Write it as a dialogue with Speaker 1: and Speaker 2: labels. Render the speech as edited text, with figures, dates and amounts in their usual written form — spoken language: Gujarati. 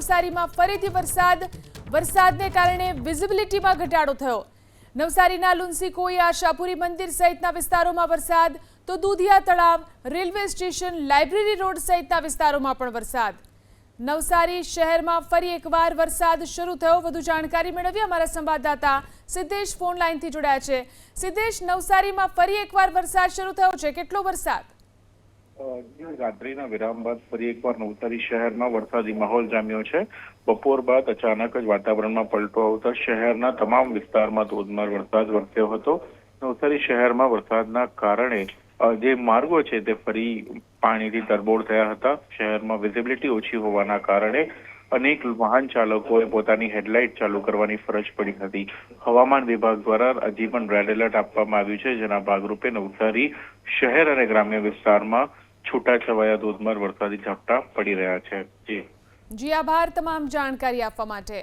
Speaker 1: નવસારીમાં ફરીથી વરસાદને કારણે વિઝિબિલિટીમાં ઘટાડો થયો। નવસારીના લુન્સી કોઈ આશાપુરી મંદિર સહિતના વિસ્તારોમાં વરસાદ, તો દૂધિયા તળાવ, રેલવે સ્ટેશન, લાઇબ્રેરી રોડ સહિતના વિસ્તારોમાં પણ વરસાદ। નવસારી શહેરમાં ફરી એકવાર વરસાદ શરૂ થયો। વધુ જાણકારી મેળવી અમારા સંવાદદાતા સિદ્ધેશ ફોન લાઈનથી જોડાયા છે। સિદ્ધેશ, નવસારીમાં ફરી એકવાર વરસાદ શરૂ થયો છે, કેટલો વરસાદ?
Speaker 2: રાત્રિના વિરામ બાદ ફરી એકવાર નવસારી શહેરમાં વરસાદી માહોલ જામ્યો છે। બપોર બાદ અચાનક જ વાતાવરણમાં પલટો આવતા શહેરના તમામ વિસ્તારમાં ધોધમાર વરસાદ વરસ્યો હતો। નવસારી શહેરમાં વરસાદના કારણે જે માર્ગો છે તે ફરી પાણીથી તરબોળ થયા હતા। શહેરમાં વિઝિબિલિટી ઓછી હોવાના કારણે અનેક વાહન ચાલકોએ પોતાની હેડલાઇટ ચાલુ કરવાની ફરજ પડી હતી। હવામાન વિભાગ દ્વારા હજી પણ રેડ એલર્ટ આપવામાં આવ્યું છે, જેના ભાગરૂપે નવસારી શહેર અને ગ્રામ્ય વિસ્તારમાં છૂટાછવાયા ધોધમાર વરસાદી ઝાપટા પડી રહ્યા છે।
Speaker 1: જી આભાર તમામ જાણકારી આપવા માટે।